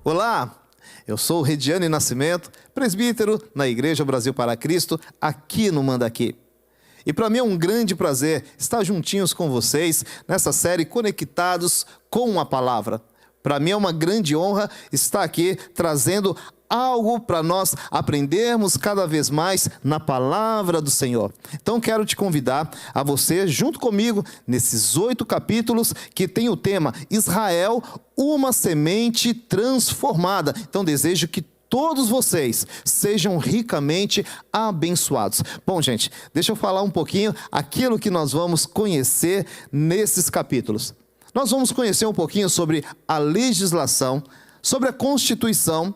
Olá, eu sou Rediane Nascimento, presbítero na Igreja Brasil para Cristo, aqui no Mandaqui. E para mim é um grande prazer estar juntinhos com vocês nessa série Conectados com a Palavra. Para mim é uma grande honra estar aqui trazendo algo para nós aprendermos cada vez mais na Palavra do Senhor. Então quero te convidar a você, junto comigo, nesses 8 capítulos que tem o tema Israel, uma semente transformada. Então desejo que todos vocês sejam ricamente abençoados. Bom, gente, deixa eu falar um pouquinho aquilo que nós vamos conhecer nesses capítulos. Nós vamos conhecer um pouquinho sobre a legislação, sobre a Constituição,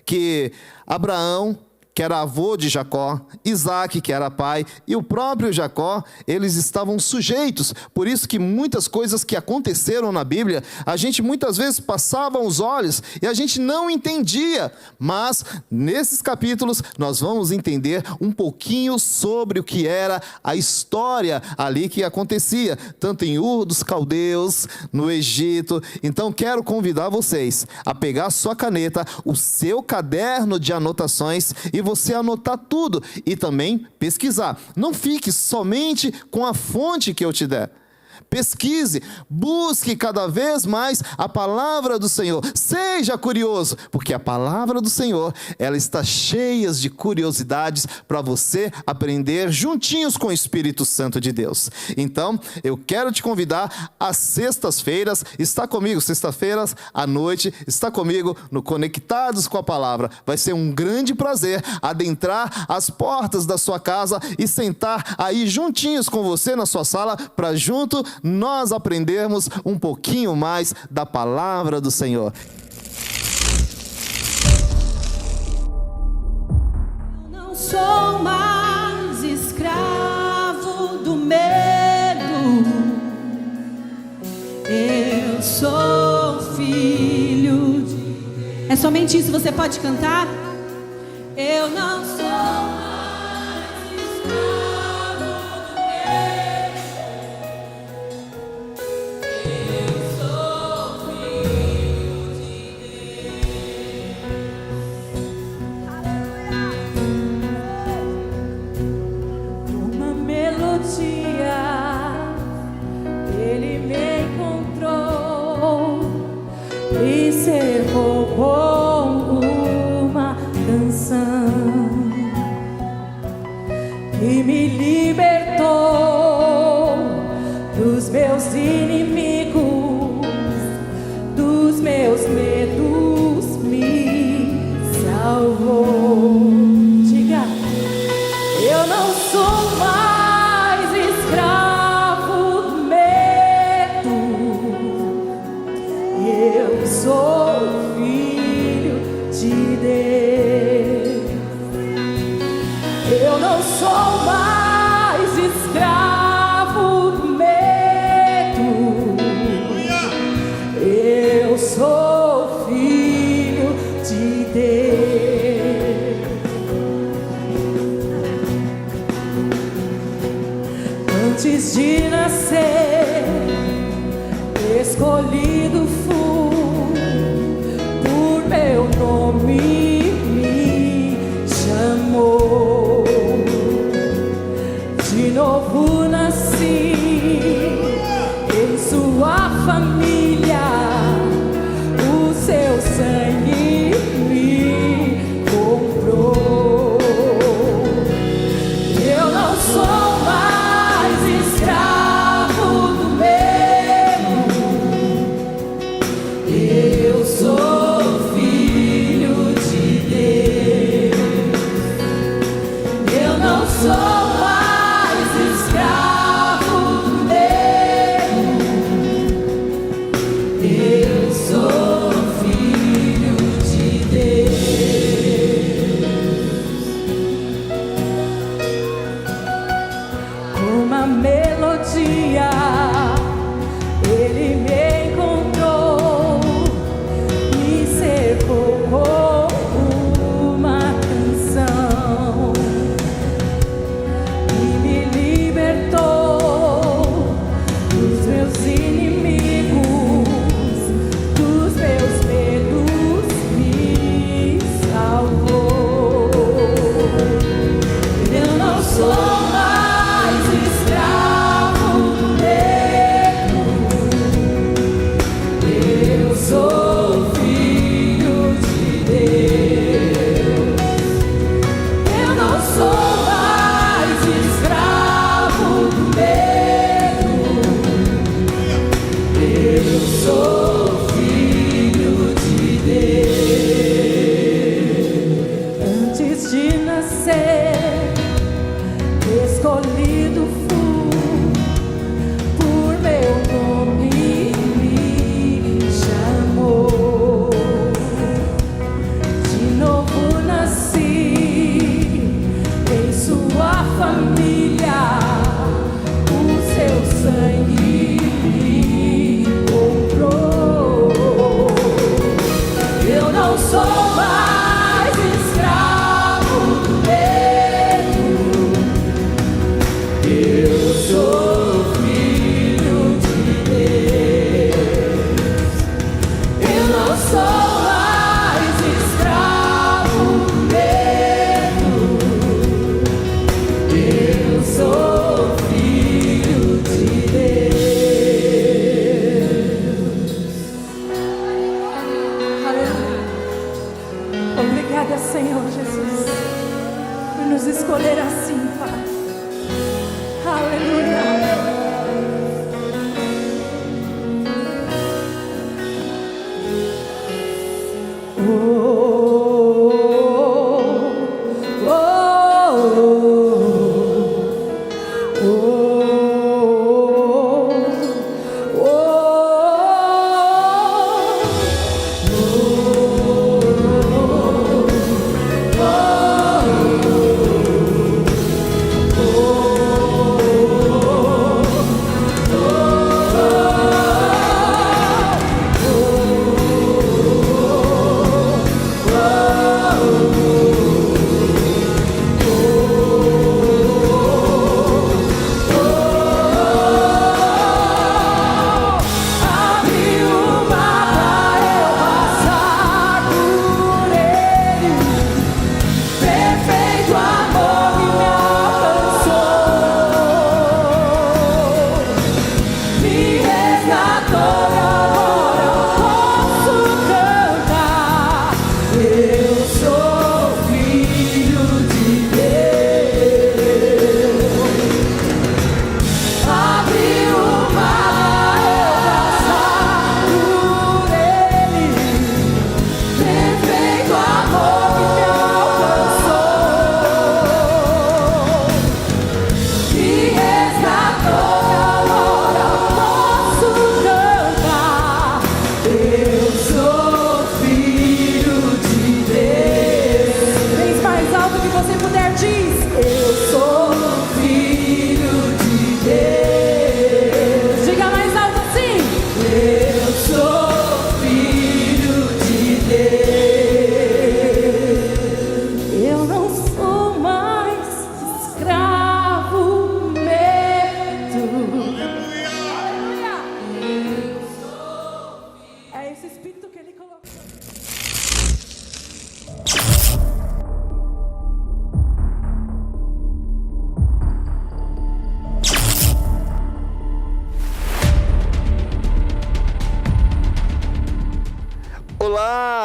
que Abraão, que era avô de Jacó, Isaac, que era pai, e o próprio Jacó, eles estavam sujeitos. Por isso que muitas coisas que aconteceram na Bíblia, a gente muitas vezes passava os olhos e a gente não entendia. Mas nesses capítulos nós vamos entender um pouquinho sobre o que era a história ali que acontecia, tanto em Ur dos Caldeus, no Egito. Então quero convidar vocês a pegar a sua caneta, o seu caderno de anotações e você anotar tudo e também pesquisar. Não fique somente com a fonte que eu te der. Pesquise, busque cada vez mais a palavra do Senhor. Seja curioso, porque a palavra do Senhor, ela está cheia de curiosidades para você aprender juntinhos com o Espírito Santo de Deus. Então, eu quero te convidar às sextas-feiras, está comigo, sexta-feiras à noite, está comigo no Conectados com a Palavra. Vai ser um grande prazer adentrar as portas da sua casa e sentar aí juntinhos com você na sua sala para junto nós aprendermos um pouquinho mais da palavra do Senhor. Eu não sou mais escravo do medo. Eu sou filho de Deus. É somente isso, você pode cantar? Eu não sou mais escravo. Ele me encontrou e cercou com uma canção e me libertou dos meus inimigos, dos meus medos, me salvou. Diga, eu não sou mais sou filho de Deus. Eu não sou mais escravo do medo. Eu sou filho de Deus. Antes de nascer, escolhido fui, meu nome me chamou. De novo nasci em sua família, o seu sangue me comprou. Eu não sou mais escravo do medo. Eu sou sou mais escravo do medo. Eu sou filho de Deus. Uma melodia, ele me encontrou e cercou com uma canção. Inimigos, dos meus medos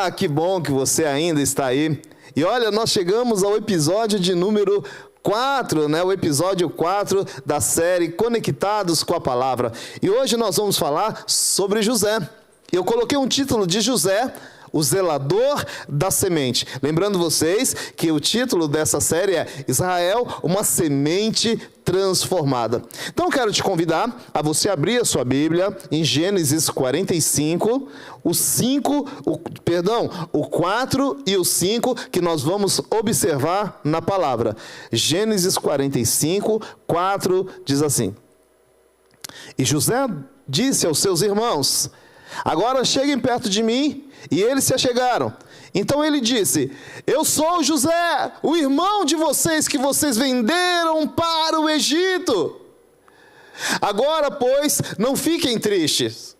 Olá, que bom que você ainda está aí. E olha, nós chegamos ao episódio de número 4, né? O episódio 4 da série Conectados com a Palavra. E hoje nós vamos falar sobre José. Eu coloquei um título de José, o zelador da semente. Lembrando vocês que o título dessa série é Israel, uma semente transformada. Então quero te convidar a você abrir a sua Bíblia em Gênesis 45, o 4 e o 5, que nós vamos observar na palavra. Gênesis 45, 4 diz assim: E José disse aos seus irmãos: Agora cheguem perto de mim. E eles se achegaram. Então ele disse: Eu sou José, o irmão de vocês que vocês venderam para o Egito. Agora, pois, não fiquem tristes.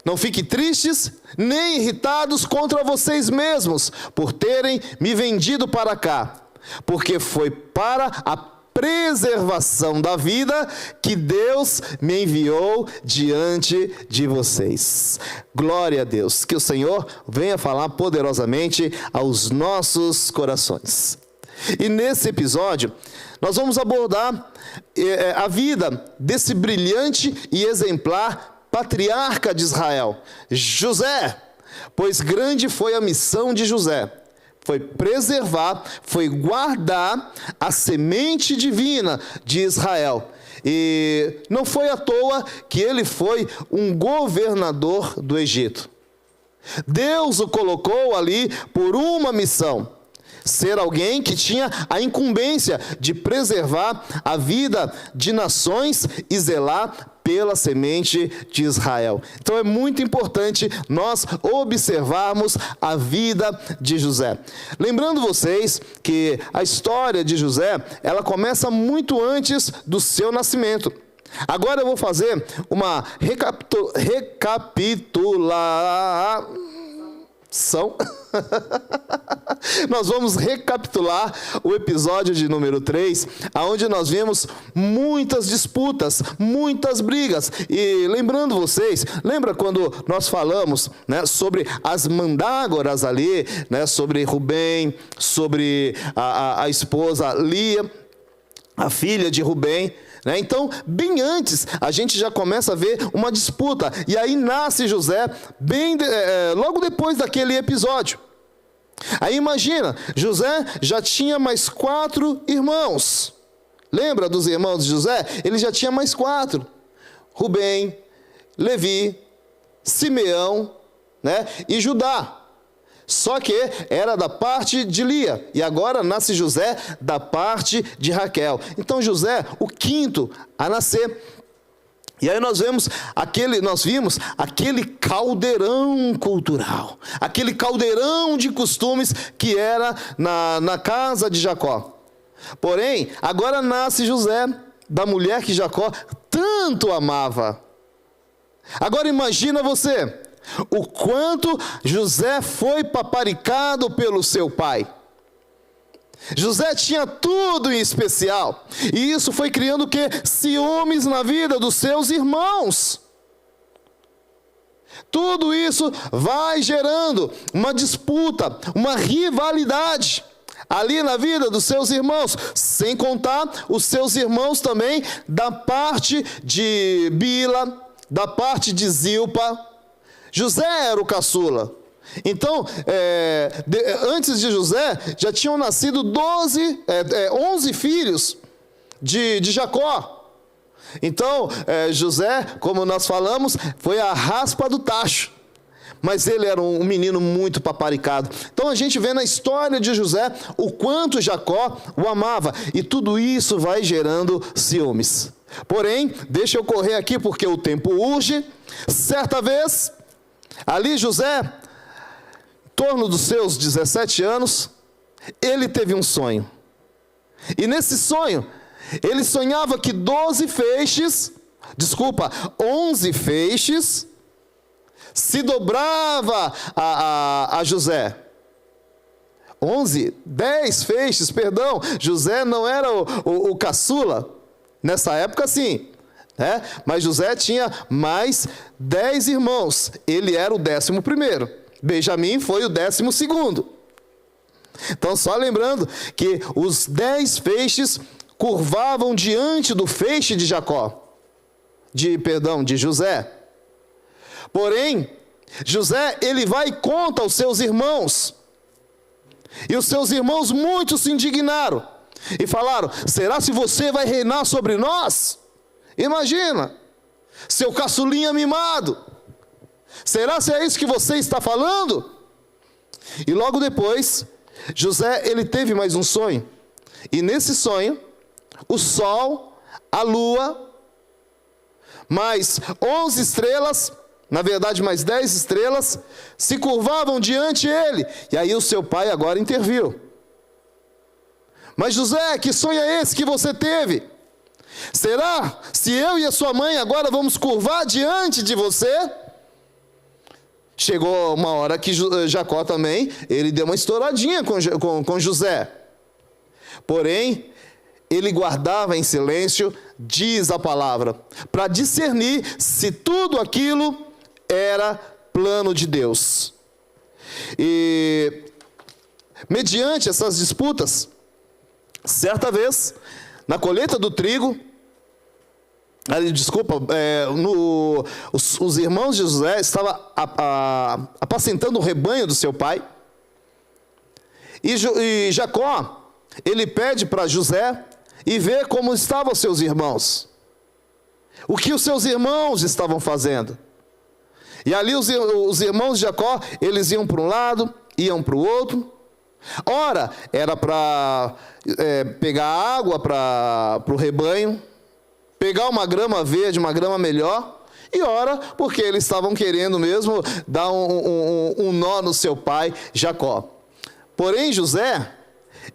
Não fiquem tristes, nem irritados contra vocês mesmos, por terem me vendido para cá. porque foi para a preservação da vida que Deus me enviou diante de vocês. Glória a Deus, que o Senhor venha falar poderosamente aos nossos corações. E nesse episódio, nós vamos abordar a vida desse brilhante e exemplar patriarca de Israel, José, pois grande foi a missão de José. Foi preservar, foi guardar a semente divina de Israel. E não foi à toa que ele foi um governador do Egito. Deus o colocou ali por uma missão: ser alguém que tinha a incumbência de preservar a vida de nações e zelar pela semente de Israel. Então é muito importante nós observarmos a vida de José. Lembrando vocês que a história de José, ela começa muito antes do seu nascimento. Agora eu vou fazer uma recapitulação. Nós vamos recapitular o episódio de número 3, onde nós vimos muitas disputas, muitas brigas. E lembrando vocês, lembra quando nós falamos, né, sobre as mandágoras ali, né, sobre Rubem, sobre a esposa Lia, a filha de Rubem, né? Então, bem antes, a gente já começa a ver uma disputa. E aí nasce José, logo depois daquele episódio. Aí imagina, José já tinha mais 4 irmãos. Lembra dos irmãos de José? Ele já tinha mais 4. Rubem, Levi, Simeão, né, e Judá. Só que era da parte de Lia, e agora nasce José da parte de Raquel. Então José, o 5º a nascer. E aí nós vimos aquele caldeirão cultural, aquele caldeirão de costumes que era na casa de Jacó. Porém, agora nasce José da mulher que Jacó tanto amava. Agora imagina você o quanto José foi paparicado pelo seu pai. José tinha tudo em especial, e isso foi criando o quê? Ciúmes na vida dos seus irmãos. Tudo isso vai gerando uma disputa, uma rivalidade ali na vida dos seus irmãos, sem contar os seus irmãos também da parte de Bila, da parte de Zilpa. José era o caçula. Então, antes de José, já tinham nascido 11 filhos de Jacó. Então, José, como nós falamos, foi a raspa do tacho. Mas ele era um menino muito paparicado. Então a gente vê na história de José o quanto Jacó o amava. E tudo isso vai gerando ciúmes. Porém, deixa eu correr aqui porque o tempo urge. Certa vez, ali José, em torno dos seus 17 anos, ele teve um sonho. E nesse sonho, ele sonhava que 11 feixes se dobrava a José. 10 feixes, perdão. José não era o caçula. Nessa época, sim. Né? Mas José tinha mais 10 irmãos. Ele era o 11º. Benjamim foi o 12º. Então, só lembrando que os 10 feixes curvavam diante do feixe de de José. Porém, José, ele vai e conta aos seus irmãos. E os seus irmãos muito se indignaram. E falaram: será se você vai reinar sobre nós? Imagina, seu caçulinha mimado. Será se é isso que você está falando? E logo depois, José, ele teve mais um sonho. E nesse sonho, o sol, a lua, mais 11 estrelas, na verdade mais 10 estrelas, se curvavam diante dele. E aí o seu pai agora interviu. Mas José, que sonho é esse que você teve? Será se eu e a sua mãe agora vamos curvar diante de você? Chegou uma hora que Jacó também, ele deu uma estouradinha com José. Porém, ele guardava em silêncio, diz a palavra, para discernir se tudo aquilo era plano de Deus. E, mediante essas disputas, certa vez, na colheita do trigo, os irmãos de José estavam apacentando o rebanho do seu pai, e Jacó, ele pede para José e vê como estavam os seus irmãos, o que os seus irmãos estavam fazendo. E ali os irmãos de Jacó, eles iam para um lado, iam para o outro. Ora, era para pegar água para o rebanho, pegar uma grama verde, uma grama melhor, e ora, porque eles estavam querendo mesmo dar um nó no seu pai, Jacó. Porém, José,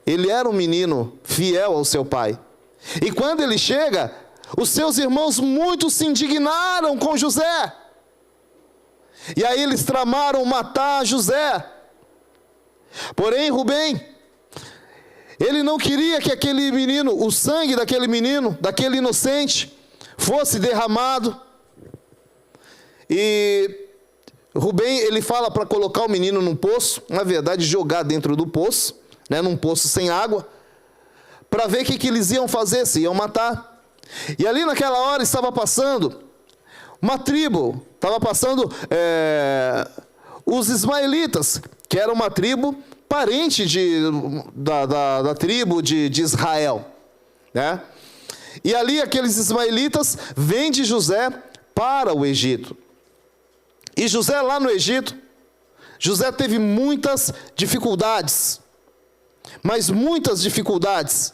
ele era um menino fiel ao seu pai. E quando ele chega, os seus irmãos muito se indignaram com José. E aí eles tramaram matar José. Porém, Rubem, ele não queria que aquele menino, o sangue daquele menino, daquele inocente, fosse derramado. E Rubem, ele fala para colocar o menino num poço, na verdade jogar dentro do poço, num poço sem água, para ver o que eles iam fazer, se iam matar. E ali naquela hora estava passando uma tribo, estava passando os ismaelitas, que era uma tribo parente da tribo de Israel, né? E ali aqueles ismaelitas vêm de José para o Egito. E José lá no Egito, José teve muitas dificuldades, mas muitas dificuldades.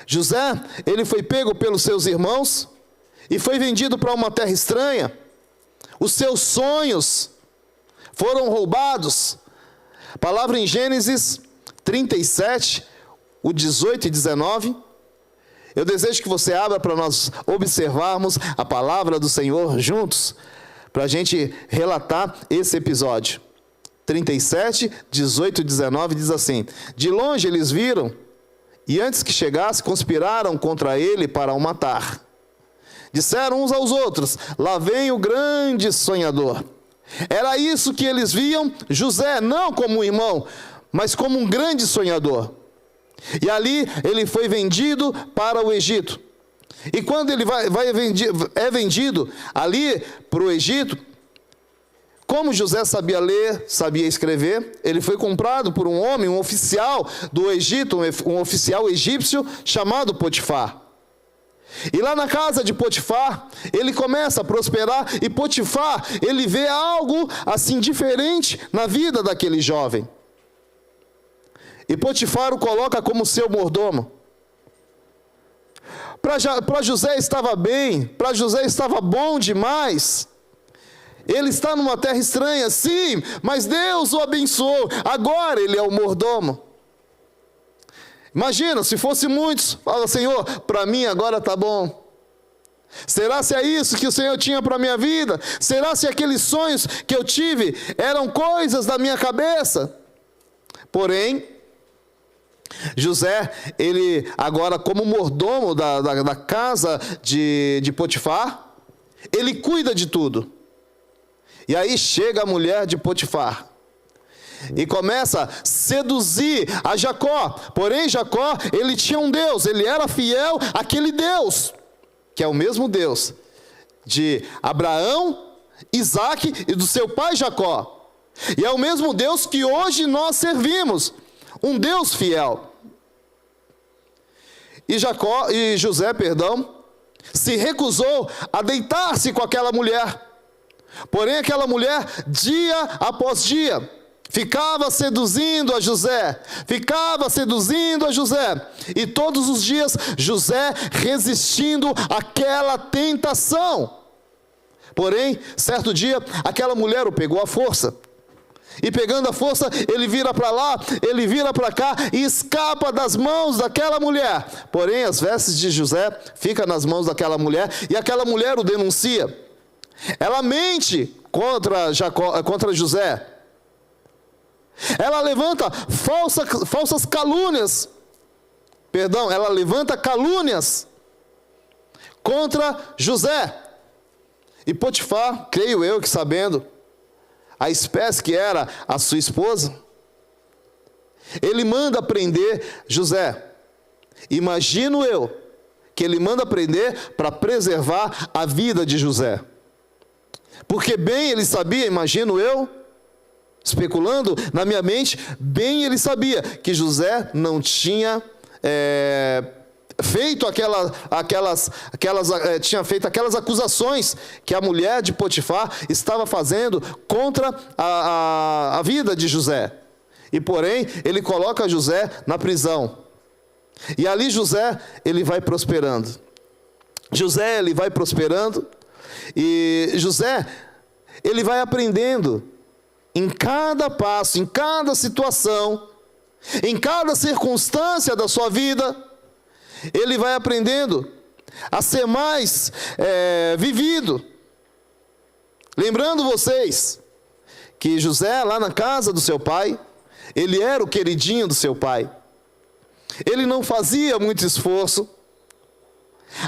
José, ele foi pego pelos seus irmãos e foi vendido para uma terra estranha. Os seus sonhos foram roubados. A palavra em Gênesis 37, o 18 e 19. Eu desejo que você abra para nós observarmos a palavra do Senhor juntos, para a gente relatar esse episódio. 37, 18 e 19 diz assim: de longe eles viram, e antes que chegasse, conspiraram contra ele para o matar. Disseram uns aos outros: lá vem o grande sonhador. Era isso que eles viam José, não como um irmão, mas como um grande sonhador. E ali ele foi vendido para o Egito. E quando ele é vendido ali para o Egito, como José sabia ler, sabia escrever, ele foi comprado por um homem, um oficial do Egito, um oficial egípcio chamado Potifar. E lá na casa de Potifar, ele começa a prosperar, e Potifar, ele vê algo assim diferente na vida daquele jovem. E Potifar o coloca como seu mordomo. Para José estava bem, para José estava bom demais. Ele está numa terra estranha, sim, mas Deus o abençoou. Agora ele é o mordomo. Imagina, se fosse muitos, fala: Senhor, para mim agora está bom. Será se é isso que o Senhor tinha para a minha vida? Será se aqueles sonhos que eu tive eram coisas da minha cabeça? Porém, José, ele agora como mordomo da casa de Potifar, ele cuida de tudo. E aí chega a mulher de Potifar e começa a seduzir a Jacó. Porém, Jacó, ele tinha um Deus, ele era fiel àquele Deus, que é o mesmo Deus de Abraão, Isaque e do seu pai Jacó. E é o mesmo Deus que hoje nós servimos, um Deus fiel. E José, se recusou a deitar-se com aquela mulher. Porém, aquela mulher, dia após dia, ficava seduzindo a José, e todos os dias José resistindo àquela tentação. Porém, certo dia, aquela mulher o pegou à força. E pegando a força, ele vira para lá, ele vira para cá e escapa das mãos daquela mulher. Porém, as vestes de José ficam nas mãos daquela mulher, e aquela mulher o denuncia. Ela mente contra José. Ela levanta falsas calúnias ela levanta calúnias contra José. E Potifar, creio eu que sabendo a espécie que era a sua esposa, ele manda prender José. Imagino eu que ele manda prender para preservar a vida de José. Porque bem ele sabia, imagino eu, especulando na minha mente, bem ele sabia que José não tinha feito tinha feito aquelas acusações que a mulher de Potifar estava fazendo contra a vida de José. E porém, ele coloca José na prisão. E ali José, ele vai prosperando. José, ele vai prosperando. E José, ele vai aprendendo em cada passo, em cada situação, em cada circunstância da sua vida, ele vai aprendendo a ser mais vivido. Lembrando vocês que José, lá na casa do seu pai, ele era o queridinho do seu pai. Ele não fazia muito esforço.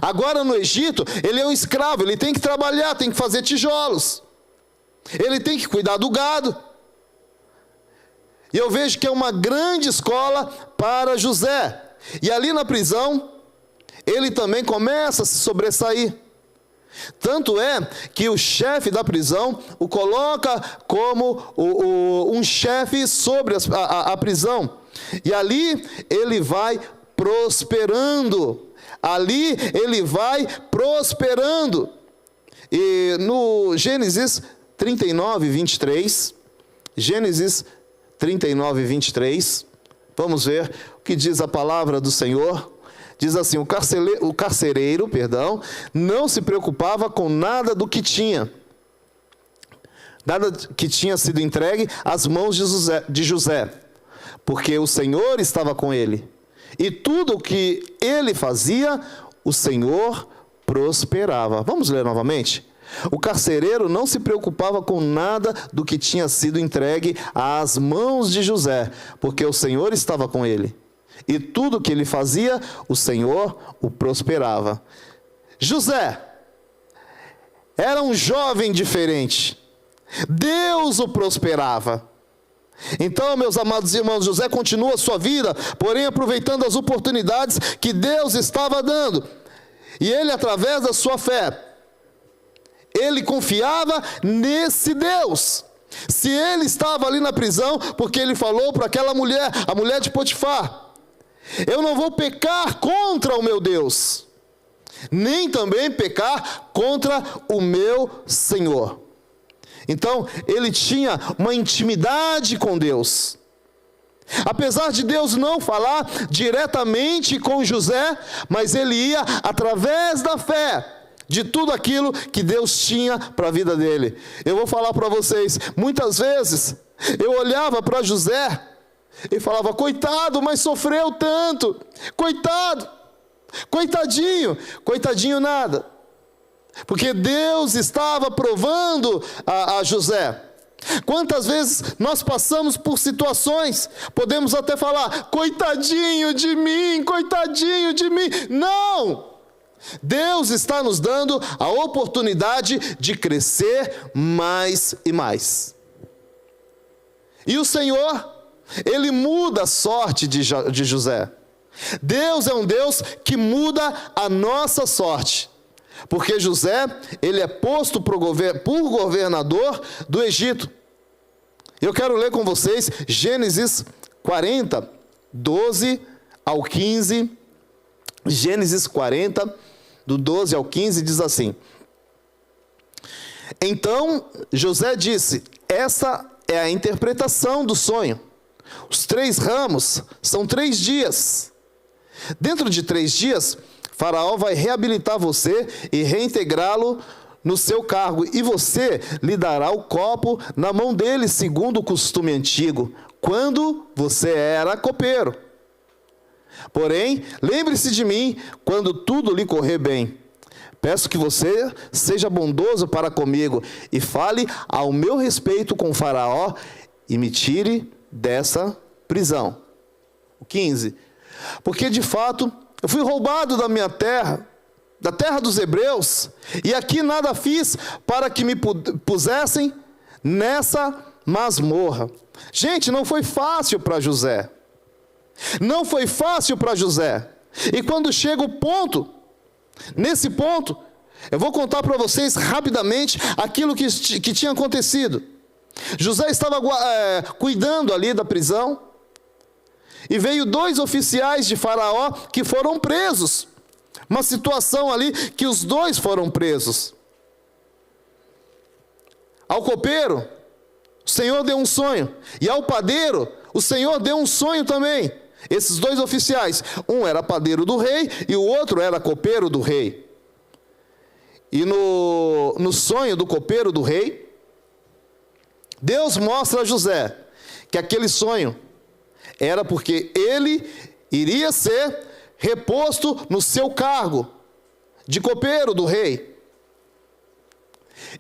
Agora no Egito, ele é um escravo, ele tem que trabalhar, tem que fazer tijolos. Ele tem que cuidar do gado. E eu vejo que é uma grande escola para José. E ali na prisão, ele também começa a se sobressair. Tanto é que o chefe da prisão o coloca como um chefe sobre a prisão. E ali ele vai prosperando. Ali ele vai prosperando. E no Gênesis 39, 23, Gênesis 39, 23, vamos ver o que diz a palavra do Senhor. Diz assim: o carcereiro, não se preocupava com nada do que tinha, nada que tinha sido entregue às mãos de José, porque o Senhor estava com ele. E tudo o que ele fazia, o Senhor prosperava. Vamos ler novamente? O carcereiro não se preocupava com nada do que tinha sido entregue às mãos de José, porque o Senhor estava com ele. E tudo o que ele fazia, o Senhor o prosperava. José era um jovem diferente. Deus o prosperava. Então, meus amados irmãos, José continua a sua vida, porém aproveitando as oportunidades que Deus estava dando. E ele, através da sua fé, ele confiava nesse Deus. Se ele estava ali na prisão, porque ele falou para aquela mulher, a mulher de Potifar: eu não vou pecar contra o meu Deus, nem também pecar contra o meu Senhor. Então, ele tinha uma intimidade com Deus. Apesar de Deus não falar diretamente com José, mas ele ia através da fé de tudo aquilo que Deus tinha para a vida dele. Eu vou falar para vocês, muitas vezes eu olhava para José e falava: coitado, mas sofreu tanto, coitado, coitadinho, coitadinho nada. Porque Deus estava provando a José. Quantas vezes nós passamos por situações, podemos até falar: coitadinho de mim, coitadinho de mim. Não! Deus está nos dando a oportunidade de crescer mais e mais. E o Senhor, Ele muda a sorte de José. Deus é um Deus que muda a nossa sorte. Porque José, ele é posto por governador do Egito. Eu quero ler com vocês Gênesis 40, 12 ao 15. Gênesis 40, do 12 ao 15, diz assim: então José disse: essa é a interpretação do sonho. Os 3 ramos são 3 dias. Dentro de 3 dias, Faraó vai reabilitar você e reintegrá-lo no seu cargo, e você lhe dará o copo na mão dele, segundo o costume antigo, quando você era copeiro. Porém, lembre-se de mim quando tudo lhe correr bem. Peço que você seja bondoso para comigo e fale ao meu respeito com Faraó e me tire dessa prisão. 15. porque de fato eu fui roubado da minha terra, da terra dos hebreus, e aqui nada fiz para que me pusessem nessa masmorra. Gente, não foi fácil para José. Não foi fácil para José. E quando chega o ponto, nesse ponto, eu vou contar para vocês rapidamente aquilo que tinha acontecido. José estava cuidando ali da prisão, e veio 2 oficiais de Faraó que foram presos. Uma situação ali que os 2 foram presos. Ao copeiro, o Senhor deu um sonho, e ao padeiro, o Senhor deu um sonho também. Esses 2 oficiais, um era padeiro do rei e o outro era copeiro do rei. E no sonho do copeiro do rei, Deus mostra a José que aquele sonho era porque ele iria ser reposto no seu cargo de copeiro do rei.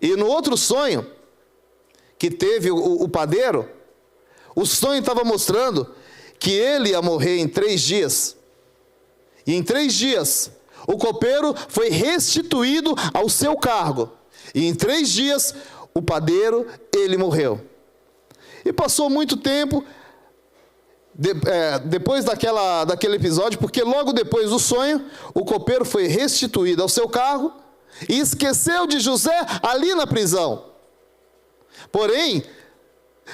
E no outro sonho que teve o padeiro, o sonho estava mostrando que ele ia morrer em 3 dias. E em 3 dias, o copeiro foi restituído ao seu cargo. E em 3 dias, o padeiro, ele morreu. E passou muito tempo depois daquele episódio, porque logo depois do sonho, o copeiro foi restituído ao seu cargo e esqueceu de José ali na prisão. Porém,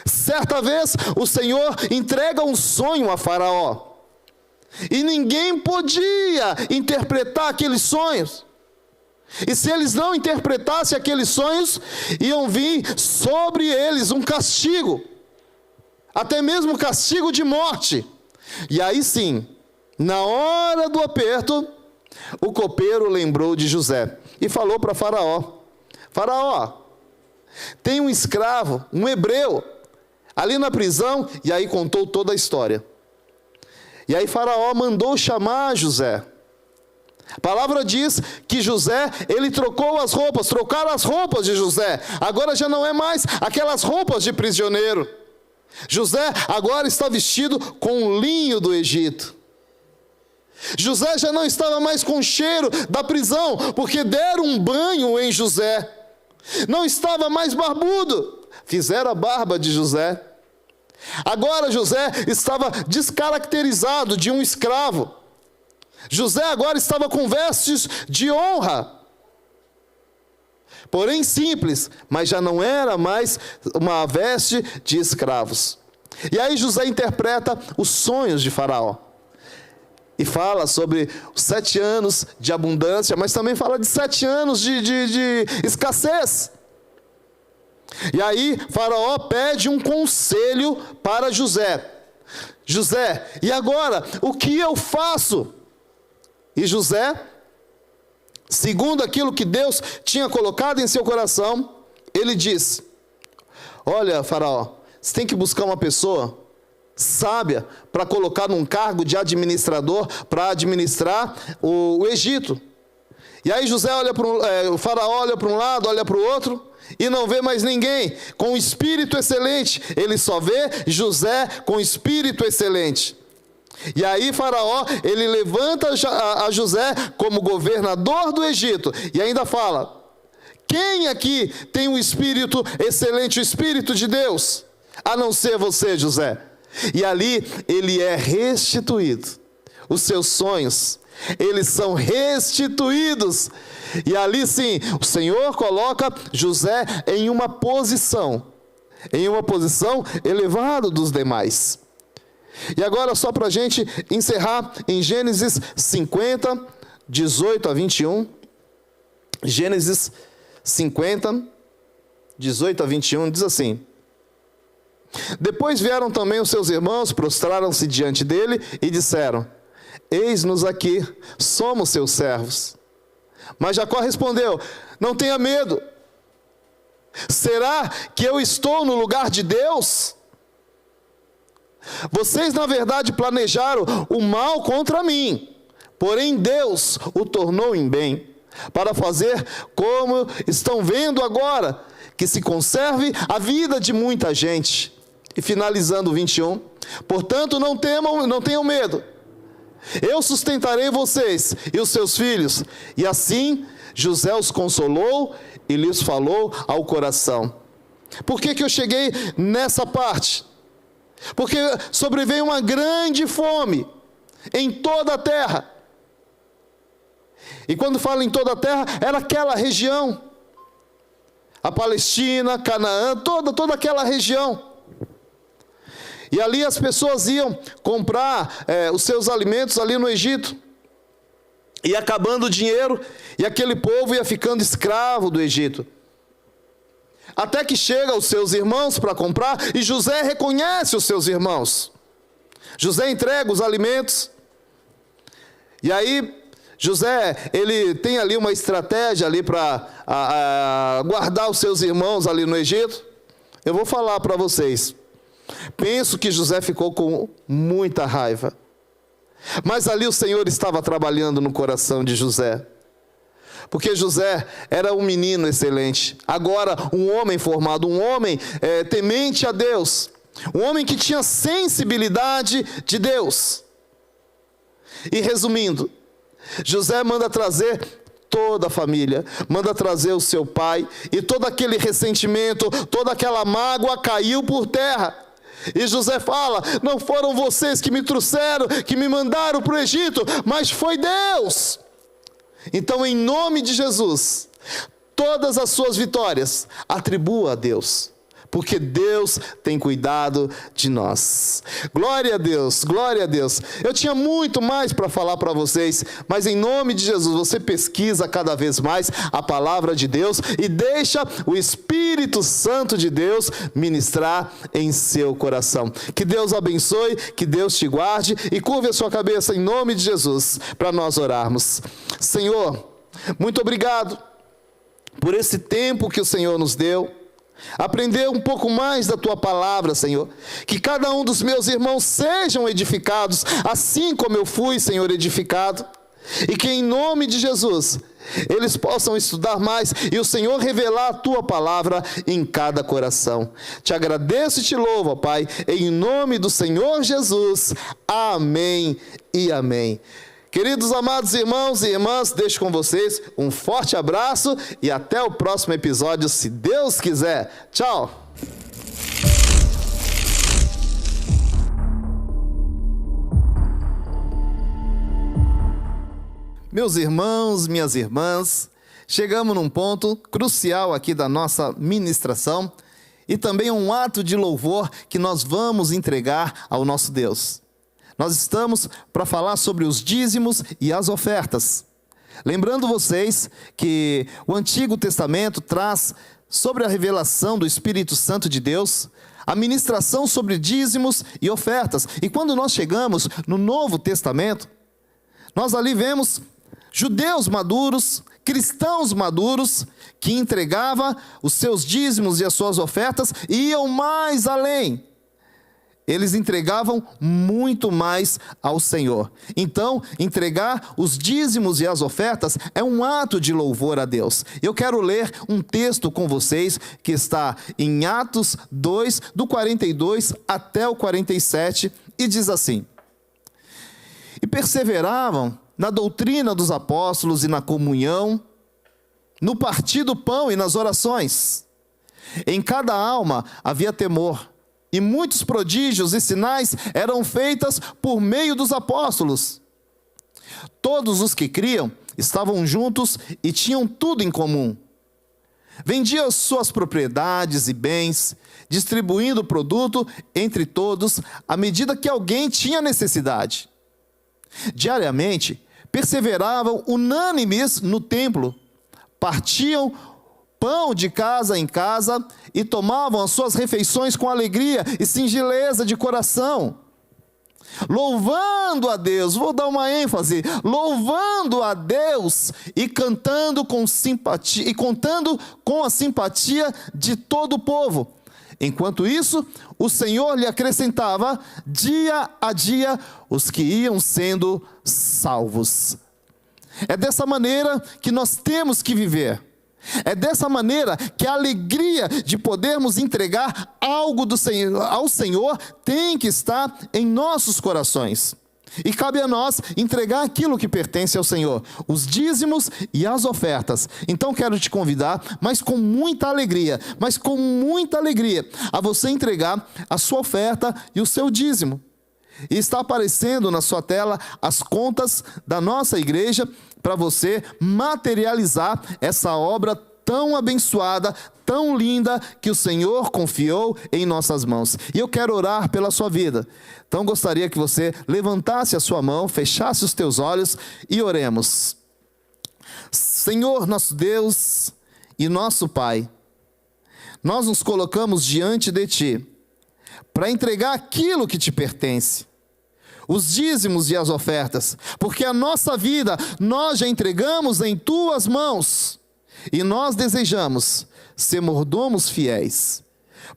certa vez, o Senhor entrega um sonho a Faraó. E ninguém podia interpretar aqueles sonhos. E se eles não interpretassem aqueles sonhos, iam vir sobre eles um castigo. Até mesmo castigo de morte. E aí sim, na hora do aperto, o copeiro lembrou de José. E falou para Faraó: Faraó, tem um escravo, um hebreu, ali na prisão. E aí contou toda a história. E aí Faraó mandou chamar José. A palavra diz que José, ele trocaram as roupas de José. Agora já não é mais aquelas roupas de prisioneiro. José agora está vestido com o linho do Egito. José já não estava mais com o cheiro da prisão, porque deram um banho em José. Não estava mais barbudo, fizeram a barba de José. Agora José estava descaracterizado de um escravo. José agora estava com vestes de honra, porém simples, mas já não era mais uma veste de escravos. E aí José interpreta os sonhos de Faraó. E fala sobre os 7 anos de abundância, mas também fala de 7 anos de escassez. E aí Faraó pede um conselho para José. José, e agora, o que eu faço? E José, segundo aquilo que Deus tinha colocado em seu coração, ele diz: olha, Faraó, você tem que buscar uma pessoa sábia para colocar num cargo de administrador, para administrar o Egito. E aí José o Faraó olha para um lado, olha para o outro, e não vê mais ninguém com espírito excelente. Ele só vê José com espírito excelente. E aí Faraó, ele levanta a José como governador do Egito, e ainda fala: quem aqui tem um espírito excelente, o espírito de Deus, a não ser você, José? E ali ele é restituído. Os seus sonhos, eles são restituídos. E ali sim, o Senhor coloca José em uma posição elevada dos demais. E agora, só para a gente encerrar, em Gênesis 50, 18 a 21. Gênesis 50, 18 a 21, diz assim: depois vieram também os seus irmãos, prostraram-se diante dele e disseram: eis-nos aqui, somos seus servos. Mas Jacó respondeu: não tenha medo. Será que eu estou no lugar de Deus? Vocês, na verdade, planejaram o mal contra mim, porém Deus o tornou em bem, para fazer como estão vendo agora, que se conserve a vida de muita gente. E finalizando o 21, portanto não tenham medo, eu sustentarei vocês e os seus filhos. E assim José os consolou e lhes falou ao coração. Por que eu cheguei nessa parte? Porque sobreveio uma grande fome em toda a terra. E quando falo em toda a terra, era aquela região. A Palestina, Canaã, toda aquela região. E ali as pessoas iam comprar os seus alimentos ali no Egito. E acabando o dinheiro, e aquele povo ia ficando escravo do Egito. Até que chega os seus irmãos para comprar, e José reconhece os seus irmãos. José entrega os alimentos. E aí, José, ele tem ali uma estratégia ali para guardar os seus irmãos ali no Egito. Eu vou falar para vocês. Penso que José ficou com muita raiva. Mas ali o Senhor estava trabalhando no coração de José. Porque José era um menino excelente. Agora um homem formado, um homem temente a Deus. Um homem que tinha sensibilidade de Deus. E resumindo, José manda trazer toda a família, manda trazer o seu pai, e todo aquele ressentimento, toda aquela mágoa caiu por terra. E José fala: não foram vocês que me trouxeram, que me mandaram para o Egito, mas foi Deus. Então, em nome de Jesus, todas as suas vitórias atribua a Deus, porque Deus tem cuidado de nós. Glória a Deus, glória a Deus. Eu tinha muito mais para falar para vocês, mas em nome de Jesus, você pesquisa cada vez mais a palavra de Deus e deixa o Espírito Santo de Deus ministrar em seu coração. Que Deus abençoe, que Deus te guarde, e curve a sua cabeça em nome de Jesus, para nós orarmos. Senhor, muito obrigado por esse tempo que o Senhor nos deu. Aprender um pouco mais da Tua palavra, Senhor. Que cada um dos meus irmãos sejam edificados, assim como eu fui, Senhor, edificado. E que em nome de Jesus, eles possam estudar mais e o Senhor revelar a Tua palavra em cada coração. Te agradeço e te louvo, ó Pai, em nome do Senhor Jesus. Amém e amém. Queridos amados irmãos e irmãs, deixo com vocês um forte abraço e até o próximo episódio, se Deus quiser. Tchau! Meus irmãos, minhas irmãs, chegamos num ponto crucial aqui da nossa ministração e também um ato de louvor que nós vamos entregar ao nosso Deus. Nós estamos para falar sobre os dízimos e as ofertas. Lembrando vocês que o Antigo Testamento traz sobre a revelação do Espírito Santo de Deus, a ministração sobre dízimos e ofertas. E quando nós chegamos no Novo Testamento, nós ali vemos judeus maduros, cristãos maduros, que entregavam os seus dízimos e as suas ofertas e iam mais além. Eles entregavam muito mais ao Senhor. Então, entregar os dízimos e as ofertas é um ato de louvor a Deus. Eu quero ler um texto com vocês que está em Atos 2, do 42 até o 47, e diz assim: E perseveravam na doutrina dos apóstolos e na comunhão, no partir do pão e nas orações. Em cada alma havia temor. E muitos prodígios e sinais eram feitos por meio dos apóstolos. Todos os que criam estavam juntos e tinham tudo em comum. Vendiam suas propriedades e bens, distribuindo o produto entre todos, à medida que alguém tinha necessidade. Diariamente, perseveravam unânimes no templo, partiam pão de casa em casa e tomavam as suas refeições com alegria e singeleza de coração, louvando a Deus, vou dar uma ênfase, louvando a Deus e cantando com simpatia, e contando com a simpatia de todo o povo. Enquanto isso, o Senhor lhe acrescentava dia a dia os que iam sendo salvos. É dessa maneira que nós temos que viver. É dessa maneira que a alegria de podermos entregar algo ao Senhor tem que estar em nossos corações. E cabe a nós entregar aquilo que pertence ao Senhor, os dízimos e as ofertas. Então quero te convidar, mas com muita alegria, a você entregar a sua oferta e o seu dízimo. E está aparecendo na sua tela as contas da nossa igreja para você materializar essa obra tão abençoada, tão linda que o Senhor confiou em nossas mãos. E eu quero orar pela sua vida. Então gostaria que você levantasse a sua mão, fechasse os teus olhos e oremos. Senhor, nosso Deus e nosso Pai, nós nos colocamos diante de Ti para entregar aquilo que te pertence, os dízimos e as ofertas, porque a nossa vida nós já entregamos em Tuas mãos. E nós desejamos ser mordomos fiéis.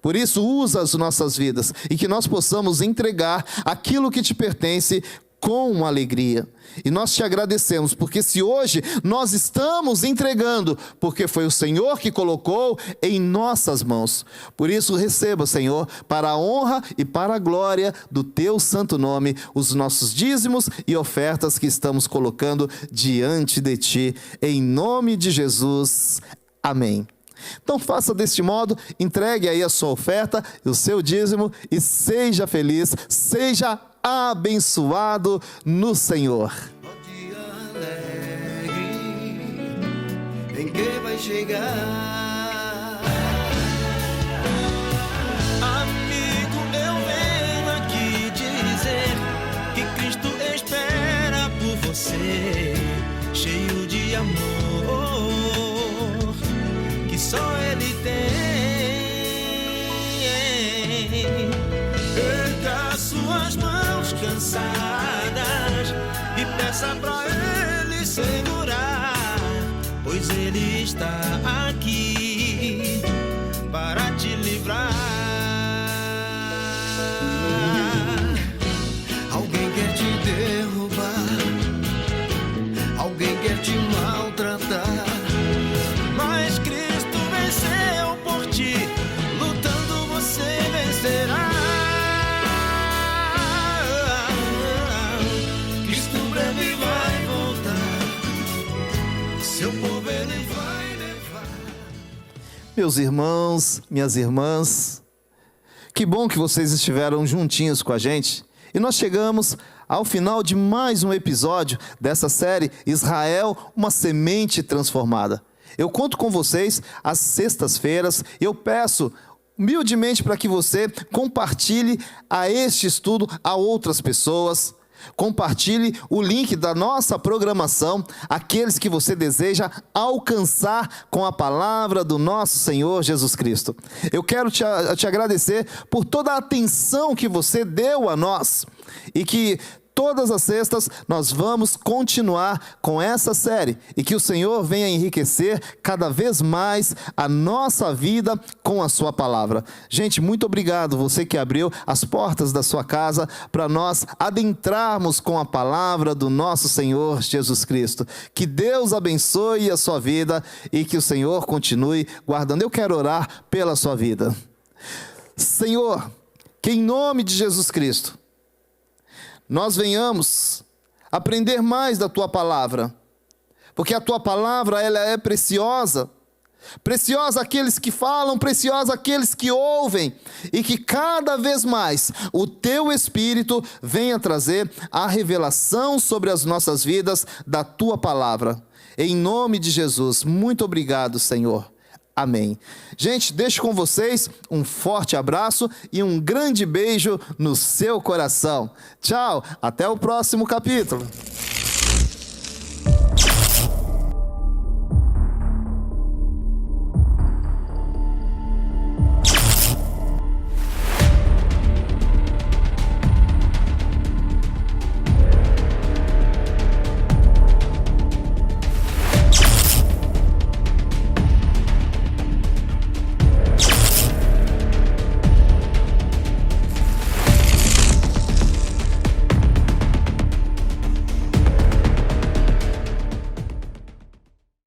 Por isso, usa as nossas vidas e que nós possamos entregar aquilo que te pertence com alegria. E nós te agradecemos, porque se hoje nós estamos entregando, porque foi o Senhor que colocou em nossas mãos. Por isso, receba, Senhor, para a honra e para a glória do teu santo nome, os nossos dízimos e ofertas que estamos colocando diante de ti, em nome de Jesus. Amém. Então faça deste modo, entregue aí a sua oferta, o seu dízimo e seja feliz, seja abençoado no Senhor. O dia alegre em que vai chegar. Amigo, eu venho aqui dizer que Cristo espera por você, cheio de amor que só Ele tem. Erga suas mãos cansadas e peça pra Ele segurar, pois Ele está aqui para te livrar. Alguém quer te derrubar, alguém quer te maltratar, mas Cristo venceu por ti, lutando você vencerá. Cristo breve vai voltar, seu povo Ele vai levar. Meus irmãos, minhas irmãs, que bom que vocês estiveram juntinhos com a gente. E nós chegamos ao final de mais um episódio dessa série Israel, uma semente transformada. Eu conto com vocês às sextas-feiras. Eu peço humildemente para que você compartilhe a este estudo a outras pessoas. Compartilhe o link da nossa programação àqueles que você deseja alcançar com a palavra do nosso Senhor Jesus Cristo. Eu quero te agradecer por toda a atenção que você deu a nós e que todas as sextas nós vamos continuar com essa série e que o Senhor venha enriquecer cada vez mais a nossa vida com a sua palavra. Gente, muito obrigado você que abriu as portas da sua casa para nós adentrarmos com a palavra do nosso Senhor Jesus Cristo. Que Deus abençoe a sua vida e que o Senhor continue guardando. Eu quero orar pela sua vida. Senhor, que em nome de Jesus Cristo nós venhamos aprender mais da Tua palavra, porque a Tua palavra ela é preciosa, preciosa àqueles que falam, preciosa àqueles que ouvem, e que cada vez mais o Teu Espírito venha trazer a revelação sobre as nossas vidas da Tua palavra. Em nome de Jesus, muito obrigado, Senhor. Amém. Gente, deixo com vocês um forte abraço e um grande beijo no seu coração. Tchau, até o próximo capítulo.